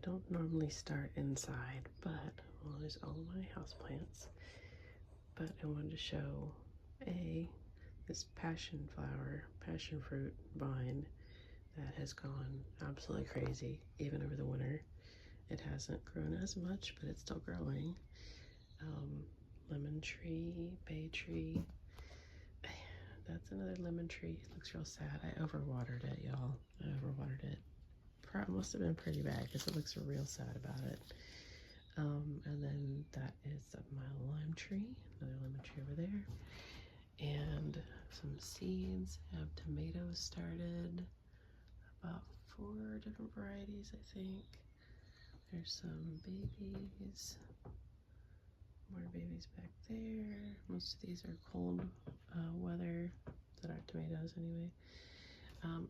don't normally start inside, but well, there's all my houseplants. But I wanted to show this passion fruit vine that has gone absolutely crazy even over the winter. It hasn't grown as much, but it's still growing. Lemon tree, bay tree. That's another lemon tree. It looks real sad. I overwatered it, y'all. I overwatered it. Must have been pretty bad because it looks real sad about it. And then that is my lime tree, another lemon tree over there. And some seeds. I have tomatoes started. About 4 different varieties, I think. There's some babies. More babies back there. Most of these are cold weather that are tomatoes anyway. And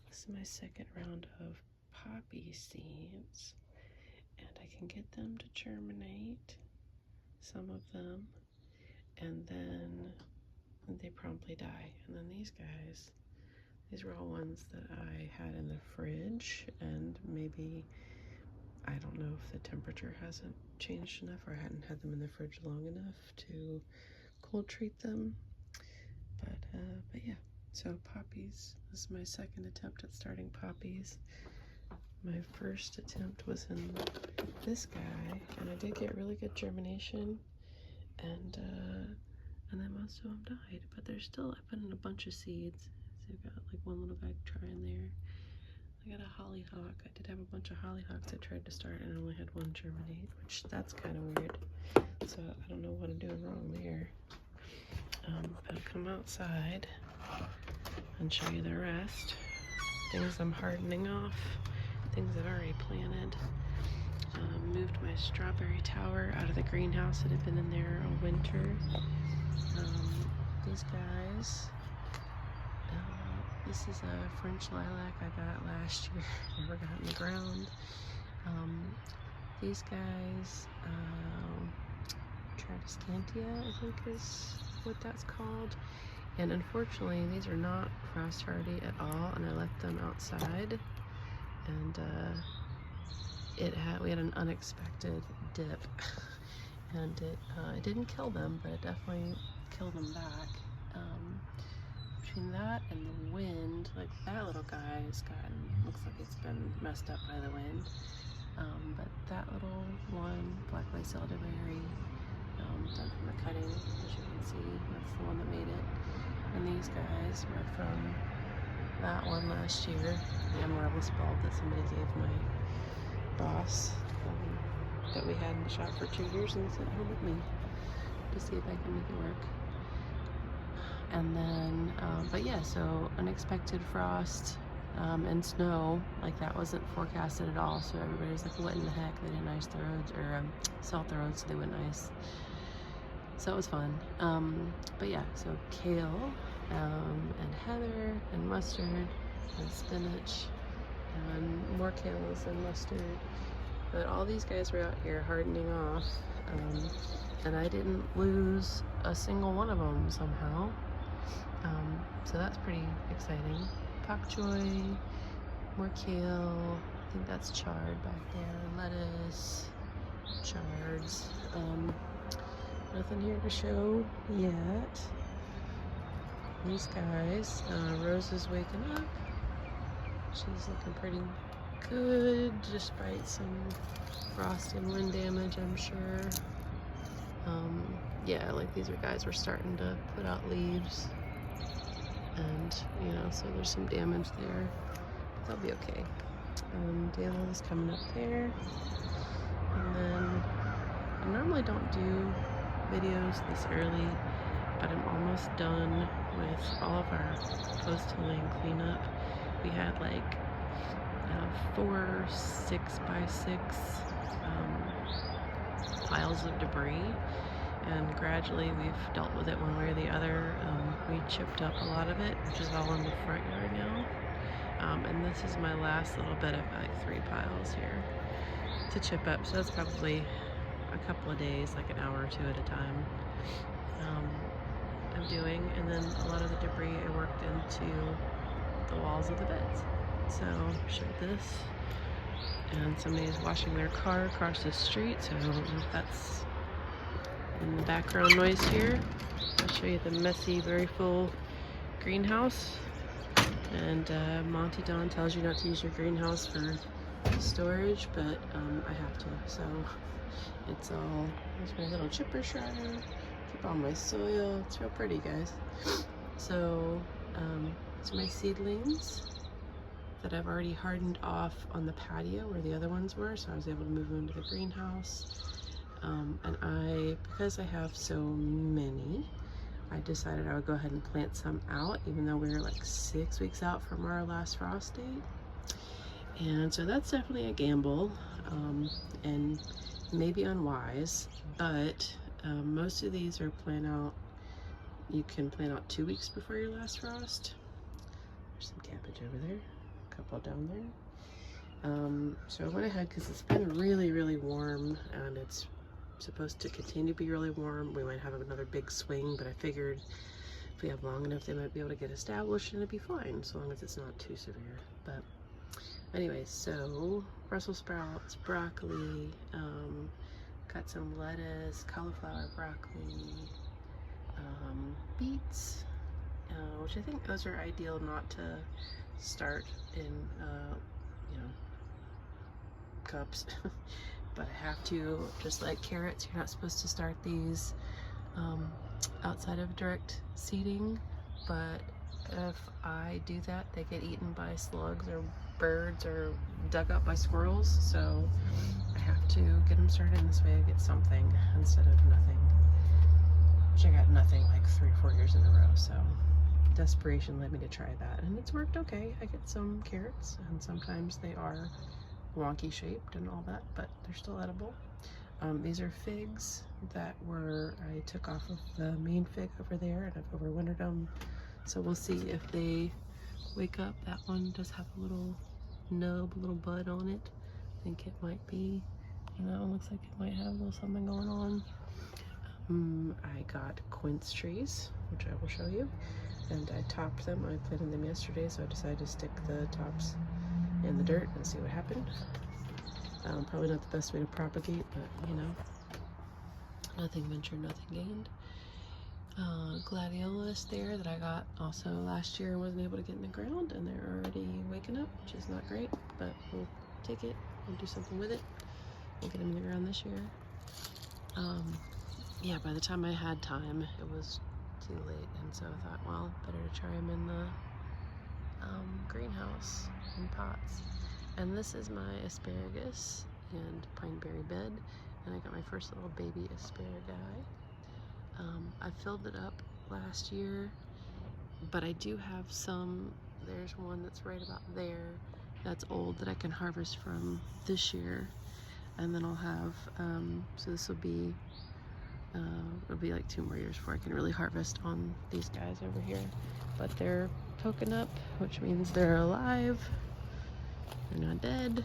this is my second round of poppy seeds. And I can get them to germinate, some of them, and then they promptly die. And then these guys, these were all ones that I had in the fridge, and maybe, I don't know if the temperature hasn't changed enough or I hadn't had them in the fridge long enough to cold treat them. But yeah, so poppies. This is my second attempt at starting poppies. My first attempt was in this guy, and I did get really good germination, and then most of them died, but there's still, I put in a bunch of seeds. So I've got like one little guy trying there. I got a hollyhock. I did have a bunch of hollyhocks I tried to start and I only had one germinate, which that's kind of weird. So I don't know what I'm doing wrong there. I'll come outside and show you the rest. Things I'm hardening off, things I've already planted. Moved my strawberry tower out of the greenhouse. It had been in there all winter. These guys, this is a French lilac I got last year, never got in the ground. These guys, Tradescantia, I think is what that's called. And unfortunately, these are not frost hardy at all, and I left them outside. And we had an unexpected dip, and it didn't kill them, but it definitely killed them back. Between that and the wind, like that little guy has looks like it's been messed up by the wind. But that little one, black lace elderberry, done from a cutting, as you can see, that's the one that made it. And these guys were from that one last year, the amaryllis bulb that somebody gave my boss, that we had in the shop for 2 years and sent home with me to see if I can make it work. And then, but yeah, so unexpected frost and snow, like that wasn't forecasted at all. So everybody was like, what in the heck? They didn't ice the roads, or salt the roads so they wouldn't ice. So it was fun. But yeah, so kale and heather and mustard and spinach and more kales and mustard. But all these guys were out here hardening off, and I didn't lose a single one of them somehow. So that's pretty exciting. Pak choy, more kale, I think that's chard back there, lettuce, chards. Nothing here to show yet. These guys, Rose is waking up. She's looking pretty good, despite some frost and wind damage, I'm sure. Yeah, like these guys were starting to put out leaves, and you know, so there's some damage there. But they'll be okay. Daylight is coming up there, and then I normally don't do videos this early, but I'm almost done with all of our post-tilling cleanup. We had like 4 6x6 piles of debris, and gradually we've dealt with it one way or the other. We chipped up a lot of it, which is all in the front yard now. And this is my last little bit of like 3 piles here to chip up. So that's probably a couple of days, like an hour or 2 at a time. I'm doing, and then a lot of the debris I worked into the walls of the beds. So show this. And somebody's washing their car across the street, so I don't know if that's in the background noise here. I'll show you the messy, very full greenhouse. And Monty Don tells you not to use your greenhouse for storage, but I have to. So it's all, there's my little chipper shredder, keep all my soil. It's real pretty, guys. So these are my seedlings that I've already hardened off on the patio where the other ones were, so I was able to move them into the greenhouse. And because I have so many, I decided I would go ahead and plant some out, even though we were like 6 weeks out from our last frost date. And so that's definitely a gamble, and maybe unwise, but most of these are you can plant out 2 weeks before your last frost. There's some cabbage over there, a couple down there. So I went ahead, because it's been really, really warm, and it's supposed to continue to be really warm. We might have another big swing, but I figured if we have long enough, they might be able to get established and it'd be fine, as long as it's not too severe. But anyway, so Brussels sprouts, broccoli, got some lettuce, cauliflower, broccoli, beets, which I think those are ideal not to start in, you know, cups. But I have to, just like carrots, you're not supposed to start these outside of direct seeding, but if I do that, they get eaten by slugs or birds or dug up by squirrels, so I have to get them started in this way. I get something instead of nothing, which I got nothing like 3 or 4 years in a row, so desperation led me to try that, and it's worked okay. I get some carrots, and sometimes they are wonky shaped and all that, but they're still edible. These are figs that I took off of the main fig over there, and I've overwintered them, so we'll see if they wake up. That one does have a little nub, a little bud on it. I think it might be, and that one looks like it might have a little something going on. I got quince trees, which I will show you, and I topped them. I planted them yesterday, so I decided to stick the tops in the dirt and see what happened. Probably not the best way to propagate, but you know, nothing ventured, nothing gained. Gladiolus there that I got also last year and wasn't able to get in the ground, and they're already waking up, which is not great, but we'll take it, we'll do something with it. We'll get them in the ground this year. Yeah, by the time I had time, it was too late, and so I thought, well, better to try them in the greenhouse in pots. And this is my asparagus and pineberry bed, and I got my first little baby asparagus. I filled it up last year, but I do have some. There's one that's right about there that's old that I can harvest from this year, and then I'll have so this will be it'll be like 2 more years before I can really harvest on these guys over here, but they're poking up, which means they're alive. They're not dead.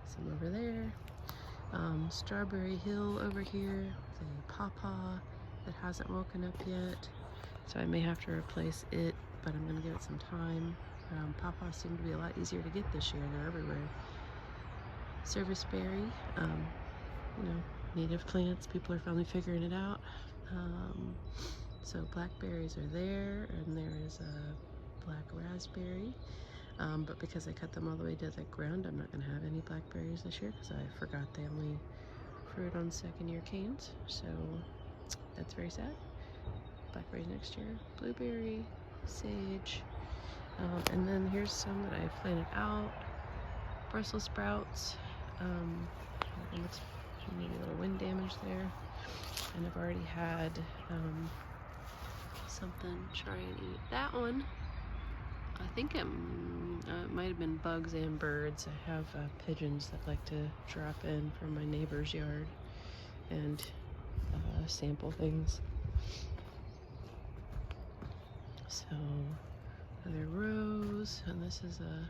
Some over there. Strawberry Hill over here. The pawpaw that hasn't woken up yet, so I may have to replace it, but I'm going to give it some time. Pawpaws seem to be a lot easier to get this year. They're everywhere. Serviceberry, you know, native plants. People are finally figuring it out. So blackberries are there, and there is a black raspberry. But because I cut them all the way to the ground, I'm not going to have any blackberries this year because I forgot they only fruit on 2nd-year canes. So that's very sad. Blackberries next year. Blueberry, sage, and then here's some that I planted out. Brussels sprouts. It looks maybe a little wind damage there. And I've already had something try and eat that one. I think it might have been bugs and birds. I have pigeons that like to drop in from my neighbor's yard and sample things. So another rose, and this is a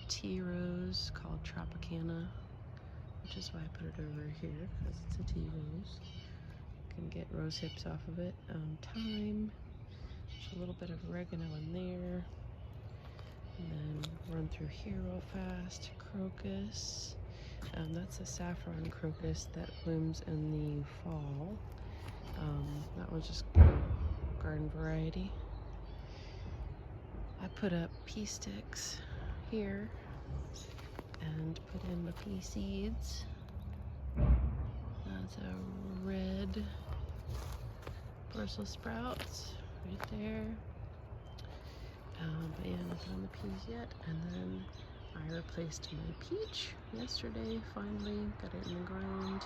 tea rose called Tropicana, which is why I put it over here, because it's a tea rose. You can get rose hips off of it. Thyme. There's a little bit of oregano in there. And run through here real fast. Crocus. That's a saffron crocus that blooms in the fall. That was just garden variety. I put up pea sticks here and put in the pea seeds. That's a red Brussels sprouts right there. But yeah, nothing on the peas yet. And then I replaced my peach yesterday, finally. Got it in the ground.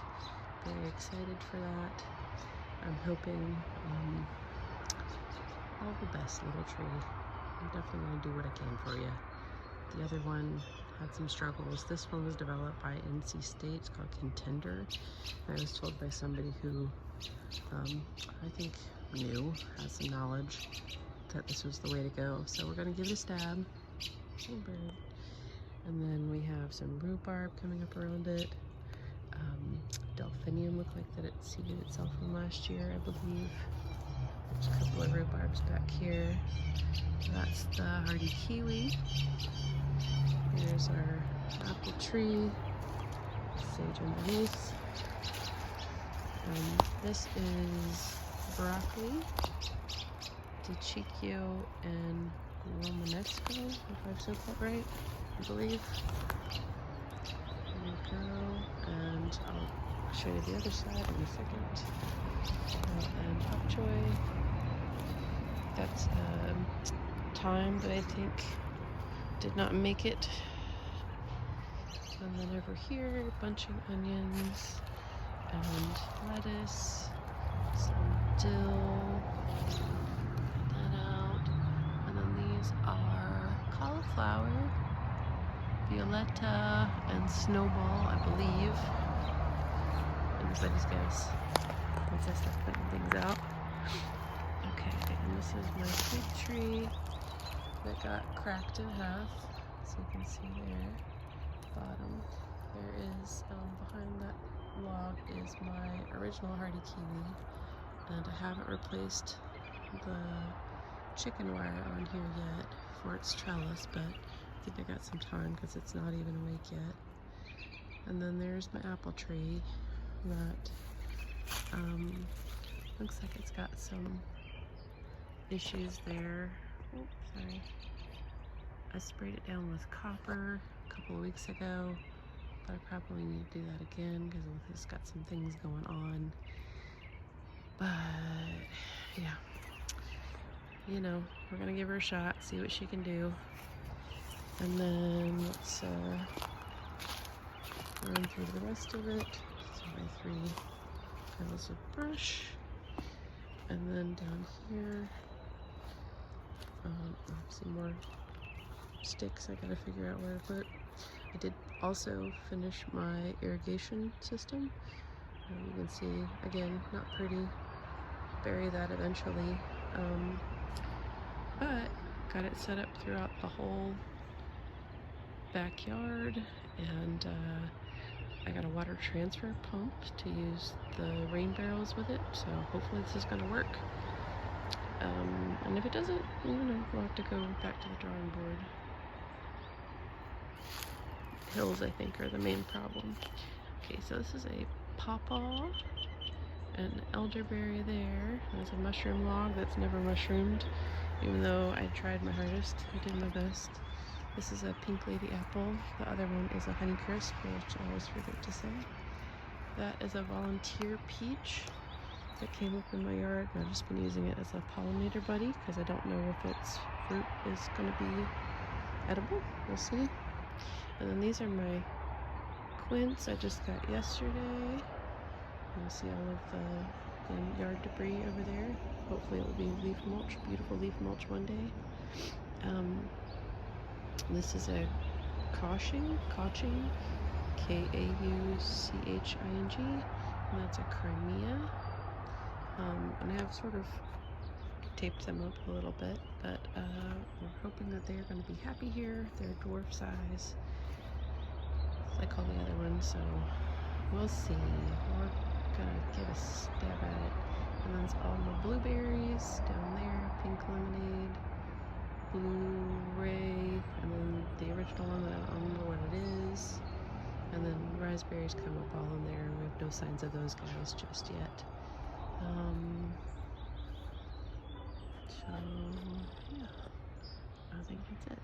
Very excited for that. I'm hoping all the best, little tree. I'm definitely going to do what I can for you. The other one had some struggles. This one was developed by NC State. It's called Contender. And I was told by somebody who I think knew, has some knowledge, that this was the way to go. So we're going to give it a stab. Oh, bird. And then we have some rhubarb coming up around it. Delphinium looked like that it seeded itself from last year, I believe. There's a couple of rhubarbs back here. That's the hardy kiwi. Here's our apple tree. Sage underneath. This is broccoli, DiCiccio and Romanesco, if I've said that right, I believe. There we go, and I'll show you the other side in a second. And pak choy. That's thyme that I think did not make it. And then over here, bunching onions and lettuce, some dill. Cut that out. And then these are cauliflower, violetta, and snowball, I believe. Anybody's guess once I start putting things out. Okay, and this is my fig tree that got cracked in half, so you can see there, bottom. There is, behind that log is my original hardy kiwi, and I haven't replaced the chicken wire on here yet for its trellis, but I think I got some time because it's not even awake yet. And then there's my apple tree that looks like it's got some issues there. Oops, sorry. I sprayed it down with copper a couple of weeks ago, but I probably need to do that again because it's got some things going on. But yeah, you know, we're gonna give her a shot, see what she can do. And then let's run through the rest of it. So my 3 piles of brush. And then down here, some more sticks I gotta figure out where to put. I did also finish my irrigation system. You can see, again, not pretty. Bury that eventually. But got it set up throughout the whole backyard, and I got a water transfer pump to use the rain barrels with it, so hopefully this is going to work. And if it doesn't, you know, we'll have to go back to the drawing board. Hills, I think, are the main problem. Okay, so this is a pawpaw, an elderberry there. There's a mushroom log that's never mushroomed, even though I tried my hardest. I did my best. This is a pink lady apple. The other one is a Honeycrisp, which I always forget to say. That is a volunteer peach that came up in my yard, and I've just been using it as a pollinator buddy because I don't know if its fruit is going to be edible. We'll see. And then these are my quince I just got yesterday. You'll see all of the yard debris over there. Hopefully it will be leaf mulch, beautiful leaf mulch one day. This is a cauching, Kauching, and that's a Crimea. And I have sort of taped them up a little bit, but we're hoping that they're going to be happy here. They're dwarf size, like all the other ones, so we'll see. We're gonna give a stab at it. And then it's all my blueberries down there, pink lemonade, blue ray, and then the original raspberries come up all in there. We have no signs of those guys just yet. So, yeah, I think that's it.